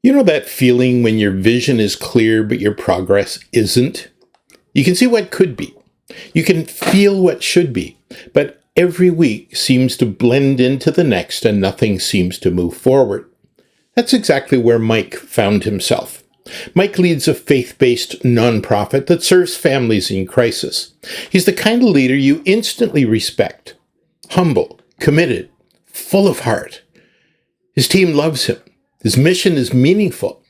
You know that feeling when your vision is clear, but your progress isn't? You can see what could be. You can feel what should be, but every week seems to blend into the next and nothing seems to move forward. That's exactly where Mike found himself. Mike leads a faith-based nonprofit that serves families in crisis. He's the kind of leader you instantly respect. Humble, committed, full of heart. His team loves him. His mission is meaningful.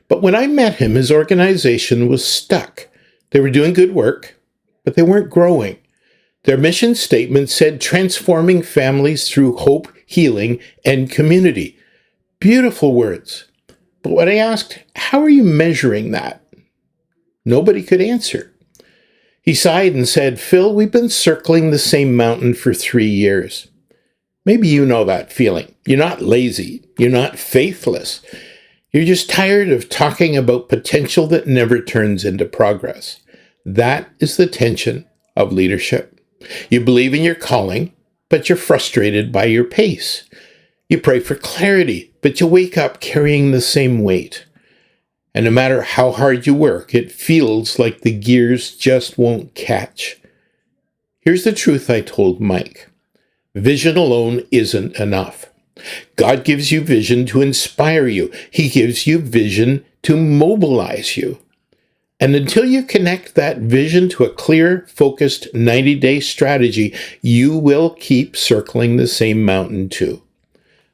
But when I met him, his organization was stuck. They were doing good work, but they weren't growing. Their mission statement said transforming families through hope, healing, and community. Beautiful words. But when I asked, how are you measuring that? Nobody could answer. He sighed and said, Phil, we've been circling the same mountain for 3 years. Maybe you know that feeling. You're not lazy. You're not faithless. You're just tired of talking about potential that never turns into progress. That is the tension of leadership. You believe in your calling, but you're frustrated by your pace. You pray for clarity, but you wake up carrying the same weight. And no matter how hard you work, it feels like the gears just won't catch. Here's the truth I told Mike. Vision alone isn't enough. God gives you vision to inspire you. He gives you vision to mobilize you. And until you connect that vision to a clear, focused 90-day strategy, you will keep circling the same mountain too.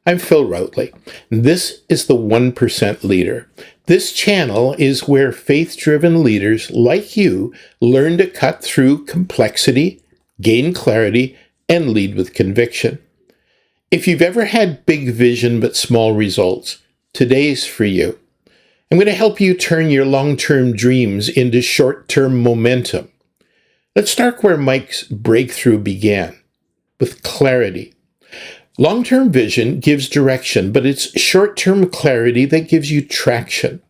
I'm Phil Routley. This is the 1% Leader. This channel is where faith-driven leaders like you learn to cut through complexity, gain clarity, and lead with conviction. If you've ever had big vision but small results, today's for you. I'm going to help you turn your long-term dreams into short-term momentum. Let's start where Mike's breakthrough began, with clarity. Long-term vision gives direction, but it's short-term clarity that gives you traction.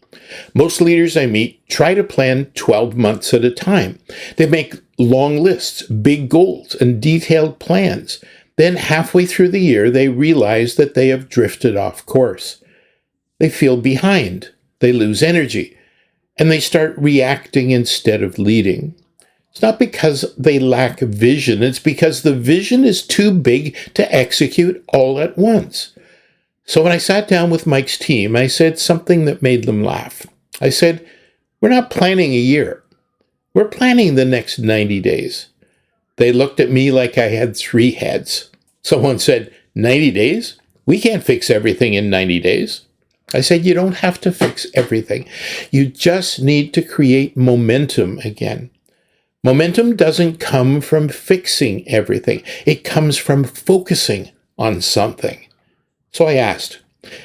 Most leaders I meet try to plan 12 months at a time. They make long lists, big goals, and detailed plans. Then halfway through the year, they realize that they have drifted off course. They feel behind. They lose energy. And they start reacting instead of leading. It's not because they lack vision. It's because the vision is too big to execute all at once. So when I sat down with Mike's team, I said something that made them laugh. I said, we're not planning a year. We're planning the next 90 days. They looked at me like I had 3 heads. Someone said, 90 days? We can't fix everything in 90 days. I said, you don't have to fix everything. You just need to create momentum again. Momentum doesn't come from fixing everything. It comes from focusing on something. So I asked,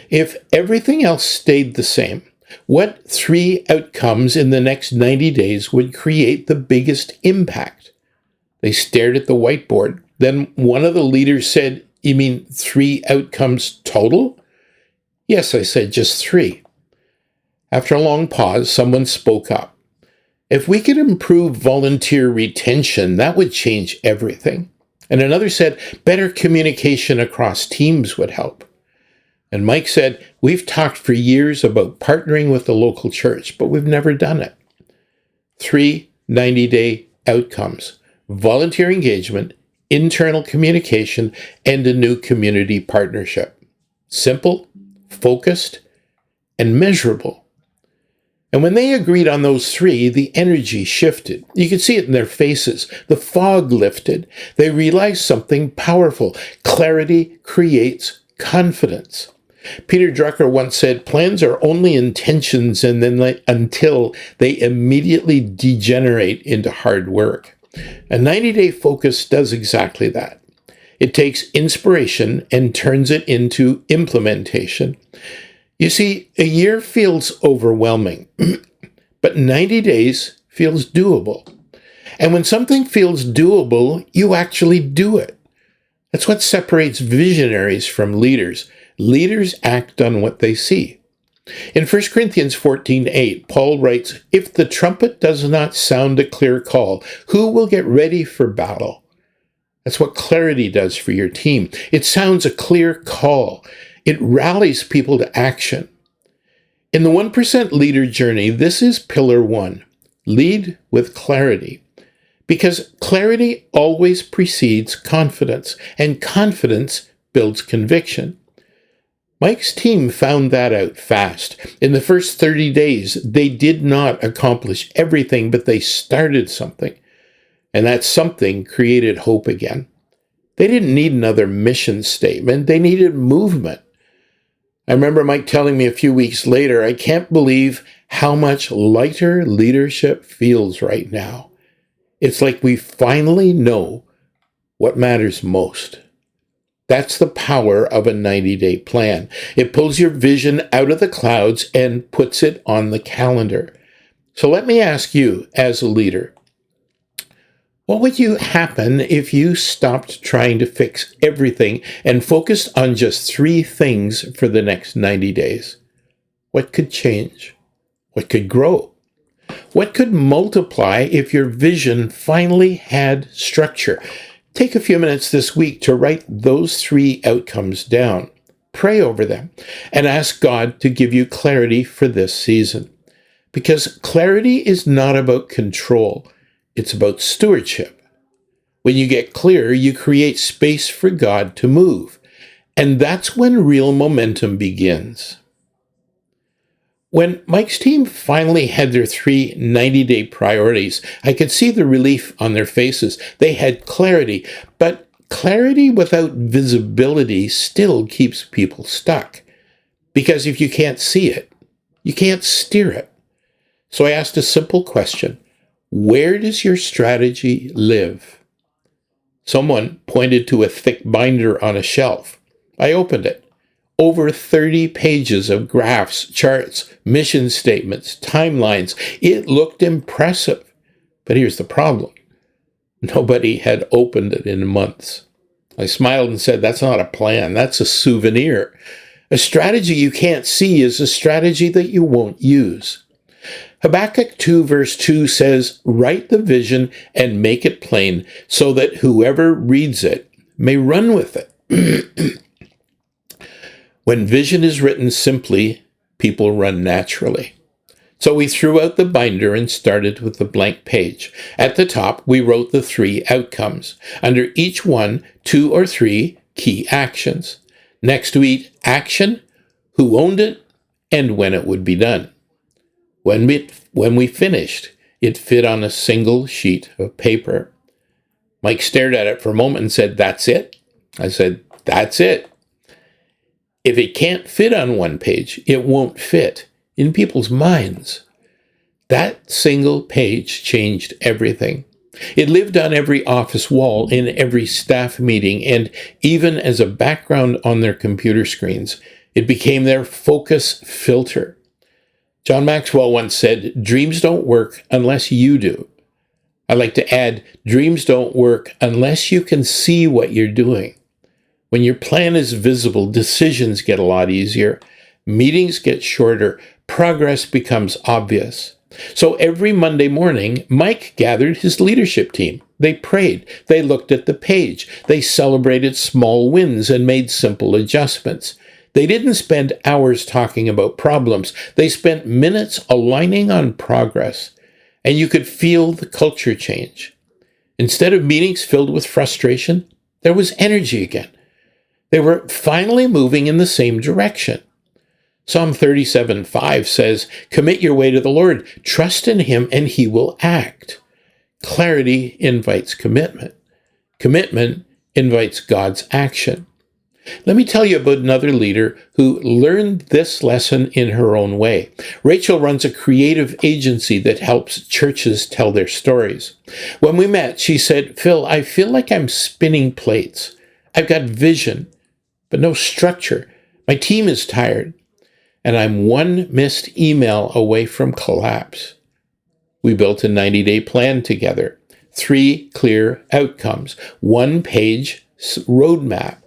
if everything else stayed the same, what 3 outcomes in the next 90 days would create the biggest impact? They stared at the whiteboard. Then one of the leaders said, you mean 3 outcomes total? Yes, I said, just 3. After a long pause, someone spoke up. If we could improve volunteer retention, that would change everything. And another said, better communication across teams would help. And Mike said, we've talked for years about partnering with the local church, but we've never done it. 3 90-day outcomes: volunteer engagement, internal communication, and a new community partnership. Simple, focused, and measurable. And when they agreed on those 3, the energy shifted. You could see it in their faces. The fog lifted. They realized something powerful. Clarity creates confidence. Peter Drucker once said, plans are only intentions until they immediately degenerate into hard work. A 90-day focus does exactly that. It takes inspiration and turns it into implementation. You see, a year feels overwhelming, but 90 days feels doable. And when something feels doable, you actually do it. That's what separates visionaries from leaders. Leaders act on what they see. In 1 Corinthians 14:8, Paul writes, if the trumpet does not sound a clear call, who will get ready for battle? That's what clarity does for your team. It sounds a clear call. It rallies people to action. In the 1% leader journey, this is pillar 1. Lead with clarity. Because clarity always precedes confidence, and confidence builds conviction. Mike's team found that out fast. In the first 30 days, they did not accomplish everything, but they started something. And that something created hope again. They didn't need another mission statement. They needed movement. I remember Mike telling me a few weeks later, I can't believe how much lighter leadership feels right now. It's like we finally know what matters most. That's the power of a 90-day plan. It pulls your vision out of the clouds and puts it on the calendar. So let me ask you, as a leader, what would happen if you stopped trying to fix everything and focused on just 3 things for the next 90 days? What could change? What could grow? What could multiply if your vision finally had structure? Take a few minutes this week to write those 3 outcomes down. Pray over them and ask God to give you clarity for this season. Because clarity is not about control. It's about stewardship. When you get clear, you create space for God to move. And that's when real momentum begins. When Mike's team finally had their 3 90-day priorities, I could see the relief on their faces. They had clarity, but clarity without visibility still keeps people stuck. Because if you can't see it, you can't steer it. So I asked a simple question. Where does your strategy live? Someone pointed to a thick binder on a shelf. I opened it. Over 30 pages of graphs, charts, mission statements, timelines. It looked impressive. But here's the problem. Nobody had opened it in months. I smiled and said, that's not a plan. That's a souvenir. A strategy you can't see is a strategy that you won't use. Habakkuk 2 verse 2 says, write the vision and make it plain so that whoever reads it may run with it. When vision is written simply, people run naturally. So we threw out the binder and started with the blank page. At the top, we wrote the 3 outcomes. Under each one, 2 or 3 key actions. Next to each action, who owned it and when it would be done. When we finished, it fit on a single sheet of paper. Mike stared at it for a moment and said, that's it? I said, that's it. If it can't fit on one page, it won't fit in people's minds. That single page changed everything. It lived on every office wall, in every staff meeting, and even as a background on their computer screens. It became their focus filter. John Maxwell once said, dreams don't work unless you do. I like to add, dreams don't work unless you can see what you're doing. When your plan is visible, decisions get a lot easier, meetings get shorter, progress becomes obvious. So every Monday morning, Mike gathered his leadership team. They prayed, they looked at the page, they celebrated small wins and made simple adjustments. They didn't spend hours talking about problems. They spent minutes aligning on progress. And you could feel the culture change. Instead of meetings filled with frustration, there was energy again. They were finally moving in the same direction. Psalm 37:5 says, commit your way to the Lord. Trust in him and he will act. Clarity invites commitment. Commitment invites God's action. Let me tell you about another leader who learned this lesson in her own way. Rachel runs a creative agency that helps churches tell their stories. When we met, she said, Phil, I feel like I'm spinning plates. I've got vision, but no structure. My team is tired, and I'm one missed email away from collapse. We built a 90-day plan together, 3 clear outcomes, 1-page roadmap,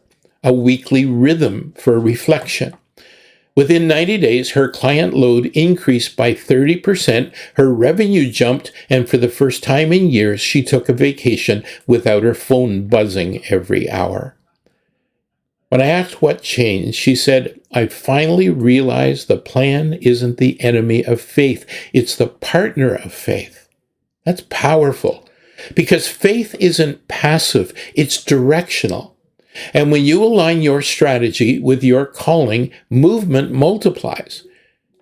a weekly rhythm for reflection. Within 90 days, her client load increased by 30%, her revenue jumped, and for the first time in years, she took a vacation without her phone buzzing every hour. When I asked what changed, she said, I finally realized the plan isn't the enemy of faith. It's the partner of faith. That's powerful because faith isn't passive. It's directional. And when you align your strategy with your calling, movement multiplies.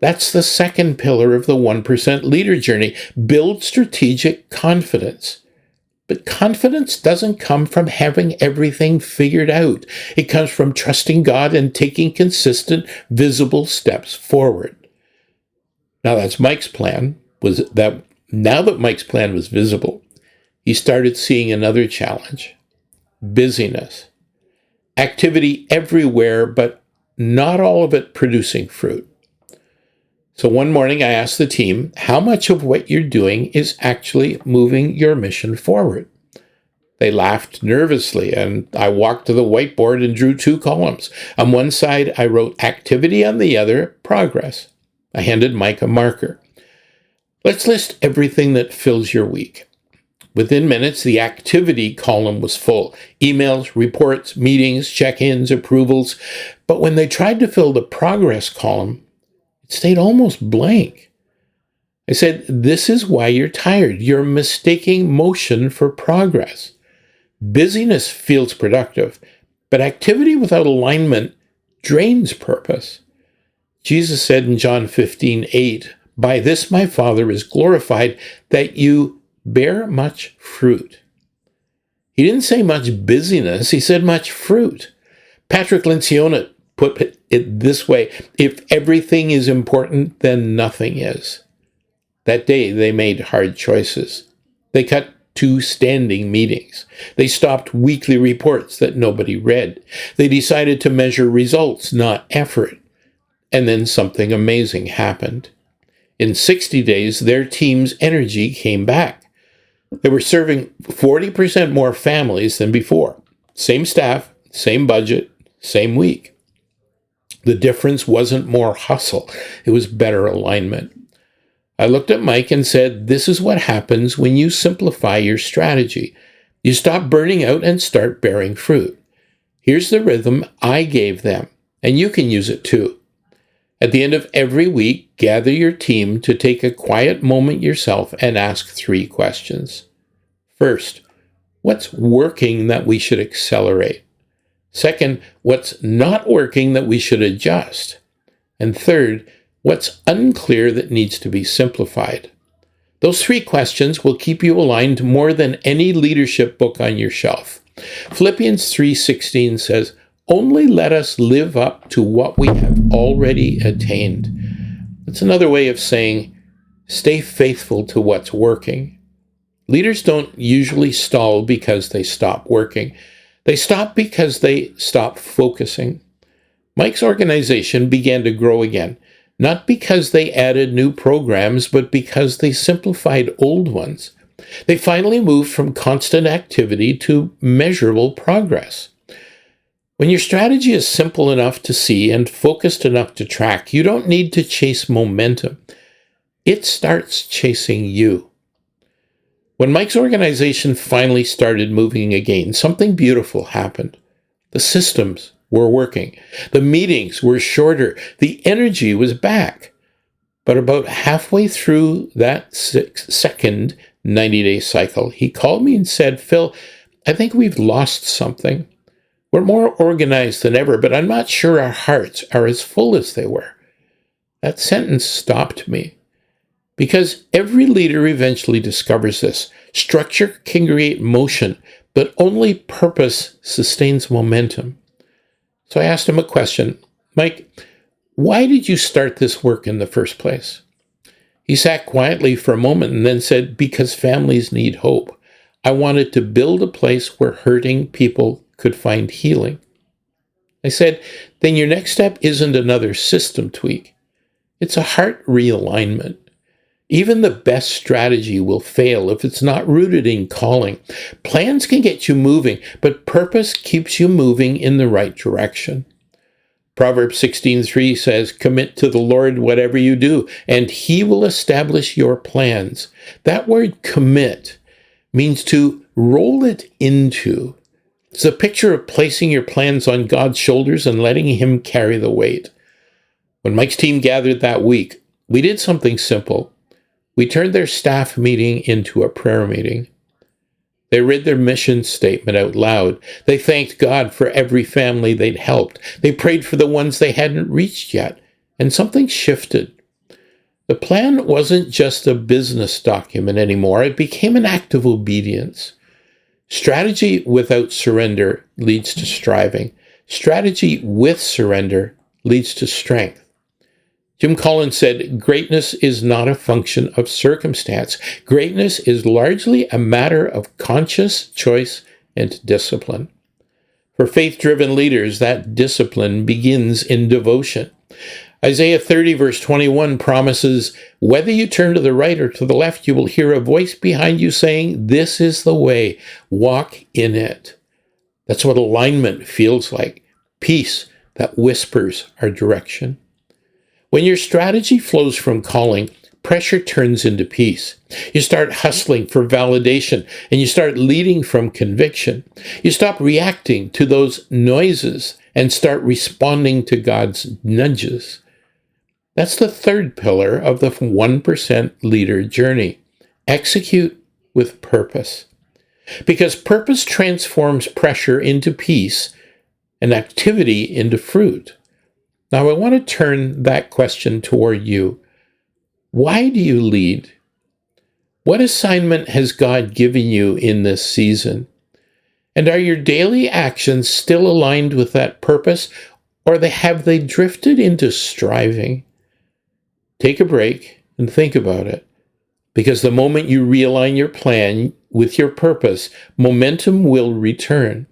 That's the second pillar of the 1% leader journey. Build strategic confidence. But confidence doesn't come from having everything figured out. It comes from trusting God and taking consistent, visible steps forward. Now that's Mike's plan. Now that Mike's plan was visible, he started seeing another challenge: busyness. Activity everywhere, but not all of it producing fruit. So one morning I asked the team, how much of what you're doing is actually moving your mission forward? They laughed nervously, and I walked to the whiteboard and drew 2 columns. On one side, I wrote activity, on the other, progress. I handed Mike a marker. Let's list everything that fills your week. Within minutes, the activity column was full. Emails, reports, meetings, check-ins, approvals. But when they tried to fill the progress column, it stayed almost blank. I said, this is why you're tired. You're mistaking motion for progress. Busyness feels productive, but activity without alignment drains purpose. Jesus said in John 15:8, by this my Father is glorified, that you bear much fruit. He didn't say much busyness, he said much fruit. Patrick Lencioni put it this way: if everything is important, then nothing is. That day, they made hard choices. They cut 2 standing meetings. They stopped weekly reports that nobody read. They decided to measure results, not effort. And then something amazing happened. In 60 days, their team's energy came back. They were serving 40% more families than before. Same staff, same budget, same week. The difference wasn't more hustle, it was better alignment. I looked at Mike and said, this is what happens when you simplify your strategy. You stop burning out and start bearing fruit. Here's the rhythm I gave them, and you can use it too. At the end of every week, gather your team to take a quiet moment yourself and ask 3 questions. First, what's working that we should accelerate? Second, what's not working that we should adjust? And third, what's unclear that needs to be simplified? Those 3 questions will keep you aligned more than any leadership book on your shelf. Philippians 3:16 says, only let us live up to what we have already attained. That's another way of saying, stay faithful to what's working. Leaders don't usually stall because they stop working. They stop because they stop focusing. Mike's organization began to grow again, not because they added new programs, but because they simplified old ones. They finally moved from constant activity to measurable progress. When your strategy is simple enough to see and focused enough to track, you don't need to chase momentum. It starts chasing you. When Mike's organization finally started moving again, something beautiful happened. The systems were working. The meetings were shorter. The energy was back. But about halfway through that second 90-day cycle, he called me and said, Phil, I think we've lost something. We're more organized than ever, but I'm not sure our hearts are as full as they were. That sentence stopped me. Because every leader eventually discovers this. Structure can create motion, but only purpose sustains momentum. So I asked him a question. Mike, why did you start this work in the first place? He sat quietly for a moment and then said, because families need hope. I wanted to build a place where hurting people could find healing. I said, then your next step isn't another system tweak. It's a heart realignment. Even the best strategy will fail if it's not rooted in calling. Plans can get you moving, but purpose keeps you moving in the right direction. Proverbs 16:3 says, commit to the Lord whatever you do, and he will establish your plans. That word commit means to roll it into, It's a picture of placing your plans on God's shoulders and letting Him carry the weight. When Mike's team gathered that week, we did something simple. We turned their staff meeting into a prayer meeting. They read their mission statement out loud. They thanked God for every family they'd helped. They prayed for the ones they hadn't reached yet. And something shifted. The plan wasn't just a business document anymore. It became an act of obedience. Strategy without surrender leads to striving. Strategy with surrender leads to strength. Jim Collins said, "Greatness is not a function of circumstance. Greatness is largely a matter of conscious choice and discipline." For faith-driven leaders, that discipline begins in devotion. Isaiah 30, verse 21 promises, "Whether you turn to the right or to the left, you will hear a voice behind you saying, 'This is the way, walk in it.'" That's what alignment feels like. Peace that whispers our direction. When your strategy flows from calling, pressure turns into peace. You start hustling for validation, and you start leading from conviction. You stop reacting to those noises and start responding to God's nudges. That's the third pillar of the 1% leader journey. Execute with purpose. Because purpose transforms pressure into peace and activity into fruit. Now, I want to turn that question toward you. Why do you lead? What assignment has God given you in this season? And are your daily actions still aligned with that purpose, or have they drifted into striving? Take a break and think about it. Because the moment you realign your plan with your purpose, momentum will return.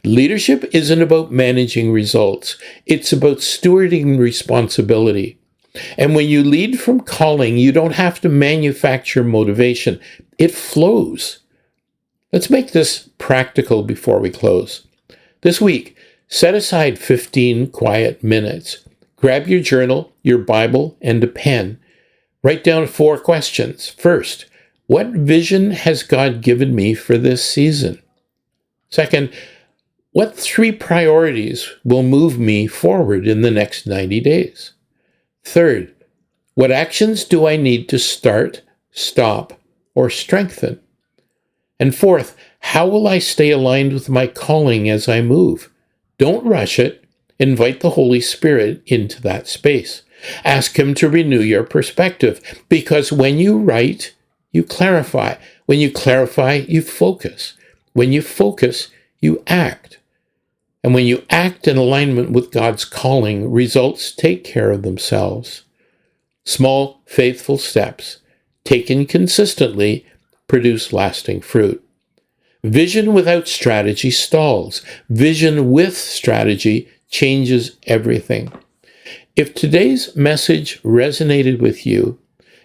Leadership isn't about managing results. It's about stewarding responsibility. And when you lead from calling, you don't have to manufacture motivation. It flows. Let's make this practical before we close. This week, set aside 15 quiet minutes. Grab your journal, your Bible, and a pen. Write down 4 questions. First, what vision has God given me for this season? Second, what 3 priorities will move me forward in the next 90 days? Third, what actions do I need to start, stop, or strengthen? And fourth, how will I stay aligned with my calling as I move? Don't rush it. Invite the Holy Spirit into that space. Ask Him to renew your perspective, because when you write, you clarify. When you clarify, you focus. When you focus, you act. And when you act in alignment with God's calling, results take care of themselves. Small, faithful steps, taken consistently, produce lasting fruit. Vision without strategy stalls. Vision with strategy changes everything. If today's message resonated with you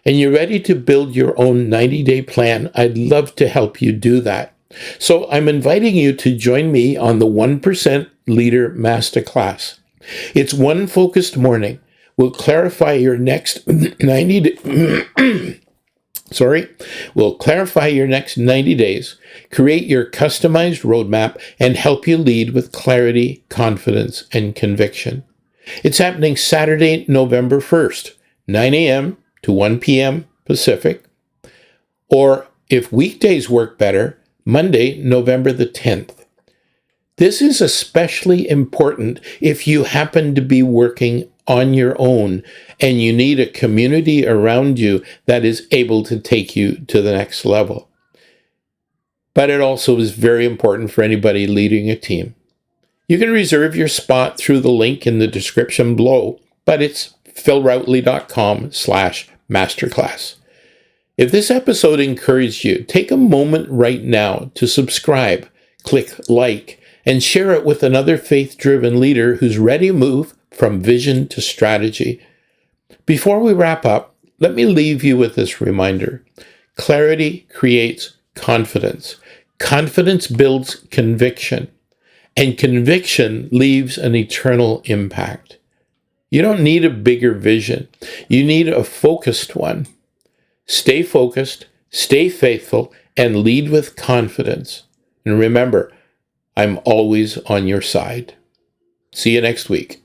and you're ready to build your own 90-day plan, I'd love to help you do that. So I'm inviting you to join me on the 1% Leader Masterclass. It's one focused morning. We'll clarify your next 90 We'll clarify your next 90 days, create your customized roadmap, and help you lead with clarity, confidence, and conviction. It's happening Saturday, November 1st, 9 a.m. to 1 p.m. Pacific. Or if weekdays work better, Monday, November the 10th. This is especially important if you happen to be working on your own and you need a community around you that is able to take you to the next level. But it also is very important for anybody leading a team. You can reserve your spot through the link in the description below, but it's philroutley.com/masterclass. If this episode encouraged you, take a moment right now to subscribe, click like, and share it with another faith-driven leader who's ready to move from vision to strategy. Before we wrap up, let me leave you with this reminder. Clarity creates confidence. Confidence builds conviction. And conviction leaves an eternal impact. You don't need a bigger vision. You need a focused one. Stay focused, stay faithful, and lead with confidence. And remember, I'm always on your side. See you next week.